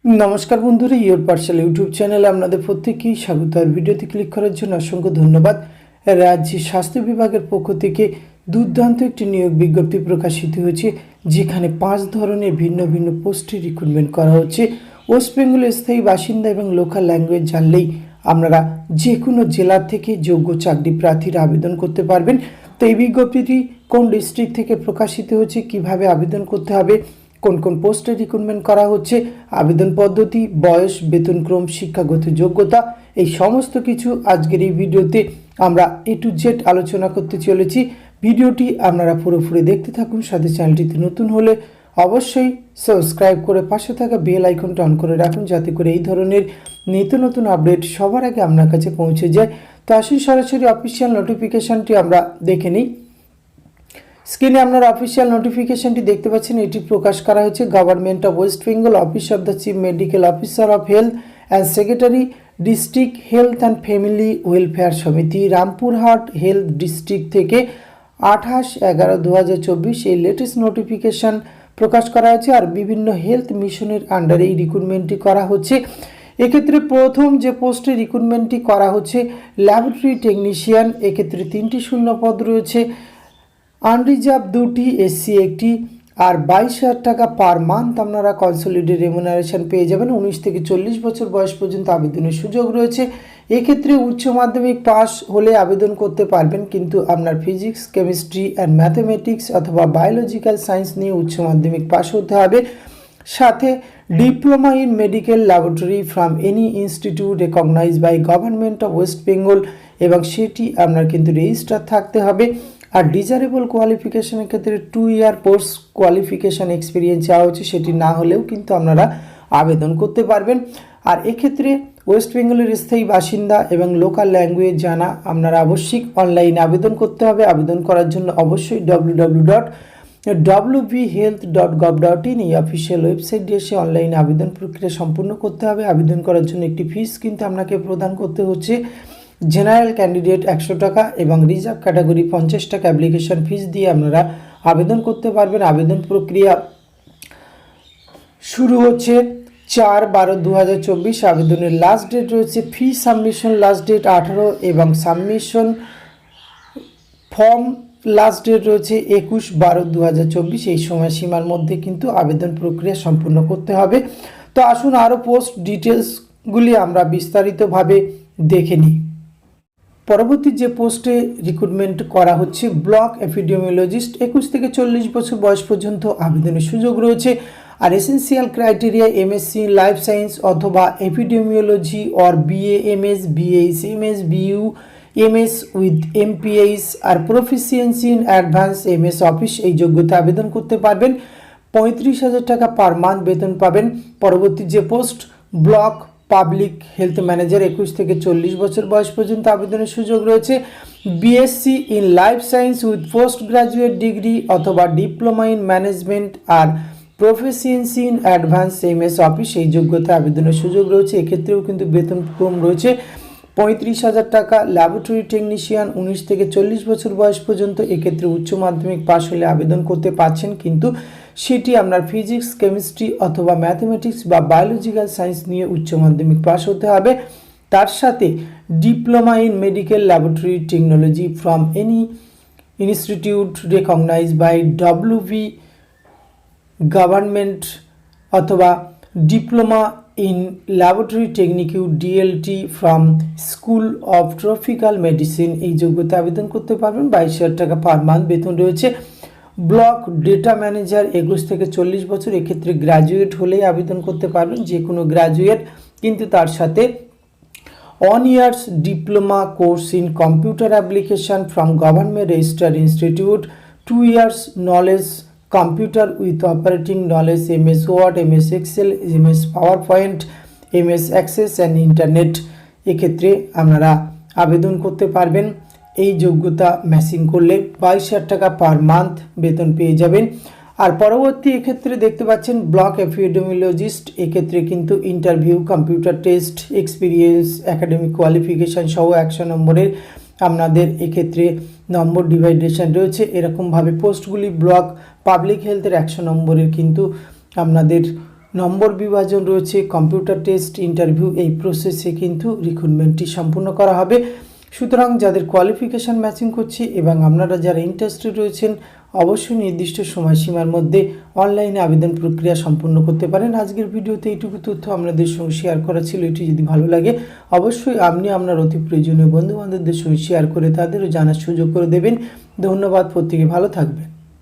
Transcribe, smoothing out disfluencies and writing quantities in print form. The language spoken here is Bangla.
নমস্কার বন্ধুরা, ইয়োর পার্সেল ইউটিউব চ্যানেলে আপনাদের প্রত্যেককেই স্বাগত। আর ভিডিওতে ক্লিক করার জন্য অসংখ্য ধন্যবাদ। রাজ্য স্বাস্থ্য বিভাগের পক্ষ থেকে দুর্দান্ত একটি নিয়োগ বিজ্ঞপ্তি প্রকাশিত হয়েছে, যেখানে 5 ধরনের ভিন্ন ভিন্ন পোস্টে রিক্রুটমেন্ট করা হচ্ছে। ওয়েস্ট বেঙ্গলের স্থায়ী বাসিন্দা এবং লোকাল ল্যাঙ্গুয়েজ জানলেই আপনারা যে কোনো জেলা থেকে যোগ্য চাকরি প্রার্থীরা আবেদন করতে পারবেন। তো এই বিজ্ঞপ্তিটি কোন ডিস্ট্রিক্ট থেকে প্রকাশিত হচ্ছে, কিভাবে আবেদন করতে হবে, কোন কোন পোস্টে রিক্রুটমেন্ট করা হচ্ছে, আবেদন পদ্ধতি, বয়স, বেতনক্রম, শিক্ষাগত যোগ্যতা, এই সমস্ত কিছু আজকের এই ভিডিওতে আমরা A to Z আলোচনা করতে চলেছি। ভিডিওটি আপনারা পুরোপুরি দেখতে থাকুন। সাথে চ্যানেলটিতে নতুন হলে অবশ্যই সাবস্ক্রাইব করে পাশে থাকা বেল আইকনটা অন করে রাখুন, যাতে করে এই ধরনের নিত্য নতুন আপডেট সবার আগে আপনার কাছে পৌঁছে যায়। তো আসুন সরাসরি অফিসিয়াল নোটিফিকেশানটি আমরা দেখে নিই। স্ক্রিনে আপনারা অফিসিয়াল নোটিফিকেশনটি দেখতে পাচ্ছেন। এটি প্রকাশ করা হয়েছে government of West Bengal, office of the chief medical officer of health and secretary, district health and family welfare সমিতি, রামপুরহাট হেলথ ডিস্ট্রিক্ট থেকে 28/11/2024 এই লেটেস্ট নোটিফিকেশান প্রকাশ করা হয়েছে। আর বিভিন্ন হেলথ মিশনের আন্ডারে এই রিক্রুটমেন্টটি করা হচ্ছে। এক্ষেত্রে প্রথম যে পোস্টে রিক্রুটমেন্টটি করা হচ্ছে ল্যাবরেটরি টেকনিশিয়ান, এক্ষেত্রে 3টি শূন্যপদ রয়েছে। আনরিজার্ভ 2টি, এসসি 1টি, আর 22,000 টাকা পার মান্থ আপনারা কনসোলিডেড রেমুনারেশন পেয়ে যাবেন। 19 থেকে 40 বছর বয়স পর্যন্ত আবেদনের সুযোগ রয়েছে। এক্ষেত্রে উচ্চ মাধ্যমিক পাস হলে আবেদন করতে পারবেন, কিন্তু আপনার ফিজিক্স, কেমিস্ট্রি অ্যান্ড ম্যাথমেটিক্স অথবা বায়োলজিক্যাল সায়েন্স নিয়ে উচ্চ মাধ্যমিক পাস হতে হবে। সাথে diploma in medical laboratory from any institute recognized by government of West Bengal, এবং সেটি আপনার কিন্তু রেজিস্টার থাকতে হবে। আর ডিজারেবল কোয়ালিফিকেশনের ক্ষেত্রে 2 ইয়ার পোস্ট কোয়ালিফিকেশান এক্সপিরিয়েন্স চাওয়া হচ্ছে, সেটি না হলেও কিন্তু আপনারা আবেদন করতে পারবেন। আর এক্ষেত্রে ওয়েস্ট বেঙ্গলের স্থায়ী বাসিন্দা এবং লোকাল ল্যাঙ্গুয়েজ জানা আপনারা অবশ্যই অনলাইনে আবেদন করতে হবে। আবেদন করার জন্য অবশ্যই www.wbhealth.gov.in এই অফিসিয়াল ওয়েবসাইটে এসে অনলাইনে আবেদন প্রক্রিয়া সম্পূর্ণ করতে হবে। আবেদন করার জন্য একটি ফিস কিন্তু আপনাকে প্রদান করতে হচ্ছে। জেনারেল ক্যান্ডিডেট 100 টাকা এবং রিজার্ভ ক্যাটাগরি 50 টাকা অ্যাপ্লিকেশন ফিস দিয়ে আপনারা আবেদন করতে পারবেন। আবেদন প্রক্রিয়া শুরু হচ্ছে 4/12/2024। আবেদনের লাস্ট ডেট রয়েছে, ফি সাবমিশন লাস্ট ডেট 18 এবং সাবমিশন ফর্ম লাস্ট ডেট রয়েছে 21/12/2024। এই সময়সীমার মধ্যে কিন্তু আবেদন প্রক্রিয়া সম্পূর্ণ করতে হবে। তো আসুন আরও পোস্ট ডিটেলসগুলি আমরা বিস্তারিতভাবে দেখে নিই। পরবর্তী যে পোস্টে রিক্রুটমেন্ট করা হচ্ছে ব্লক এপিডেমিওলজিস্ট, 21 থেকে 40 বছর বয়স পর্যন্ত আবেদনের সুযোগ রয়েছে। আর essential criteria MSc life science অথবা epidemiology or BAMS, BHMS, BUMS with MPH আর proficiency in advance MS office এই যোগ্যতা আবেদন করতে পারবেন। 35,000 টাকা পার মান্থ বেতন পাবেন। পরবর্তী যে post block public health manager, 21 থেকে 40 বছর বয়স পর্যন্ত আবেদনের সুযোগ রয়েছে। BSc in life science with post graduate degree অথবা ডিপ্লোমা ইন ম্যানেজমেন্ট আর proficiency in advance MS office এই যোগ্যতা আবেদনের সুযোগ রয়েছে। এক্ষেত্রেও কিন্তু বেতন কম রয়েছে, 35,000 টাকা। ল্যাবরেটরি টেকনিশিয়ান 19 থেকে 40 বছর বয়স পর্যন্ত, এক্ষেত্রে উচ্চ মাধ্যমিক পাস হলে আবেদন করতে পারছেন, কিন্তু সেটি আপনার ফিজিক্স, কেমিস্ট্রি অথবা ম্যাথমেটিক্স বা বায়োলজিক্যাল সায়েন্স নিয়ে উচ্চ মাধ্যমিক পাস হতে হবে। তার সাথে diploma in medical laboratory technology from any institute recognized by WB government অথবা diploma in laboratory technique DLT from school of tropical medicine এই যোগ্যতা আবেদন করতে পারবেন। 22,000 টাকা পার মান্থ বেতন রয়েছে। ব্লক ডেটা ম্যানেজার 21 থেকে 40 বছর, এক্ষেত্রে গ্র্যাজুয়েট হলেই আবেদন করতে পারবেন, যে কোনো গ্র্যাজুয়েট, কিন্তু তার সাথে 1 years diploma course in computer application from government registered institute, 2 years knowledge computer with operating knowledge MS Word, MS Excel, MS PowerPoint, MS Access and internet, এক্ষেত্রে আপনারা আবেদন করতে পারবেন। এই যোগ্যতা ম্যাচিং করলে 22,000 টাকা পার মান্থ বেতন পেয়ে যাবেন। আর পরবর্তী এক্ষেত্রে দেখতে পাচ্ছেন ব্লক এপিডেমিওলজিস্ট, এক্ষেত্রে কিন্তু interview, computer test, experience, academic qualification সহ 100 নম্বরের আপনাদের এক্ষেত্রে নম্বর ডিভাইডেশন রয়েছে। এরকমভাবে পোস্টগুলি ব্লক পাবলিক হেলথের 100 নম্বরের কিন্তু আপনাদের নম্বর বিভাজন রয়েছে, কম্পিউটার টেস্ট, ইন্টারভিউ, এই প্রসেসে কিন্তু রিক্রুটমেন্টটি সম্পূর্ণ করা হবে। সুতরাং যাদের কোয়ালিফিকেশান ম্যাচিং করছে এবং আপনারা যারা ইন্টারেস্টেড রয়েছেন অবশ্যই নির্দিষ্ট সময়সীমার মধ্যে অনলাইনে আবেদন প্রক্রিয়া সম্পূর্ণ করতে পারেন। আজকের ভিডিওতে এইটুকু তথ্য আপনাদের সঙ্গে শেয়ার করা ছিল। এটি যদি ভালো লাগে অবশ্যই আপনি আপনার অতি প্রয়োজনীয় বন্ধুবান্ধবদের সঙ্গে শেয়ার করে তাদেরও জানার সুযোগ করে দেবেন। ধন্যবাদ, প্রত্যেকে ভালো থাকবেন।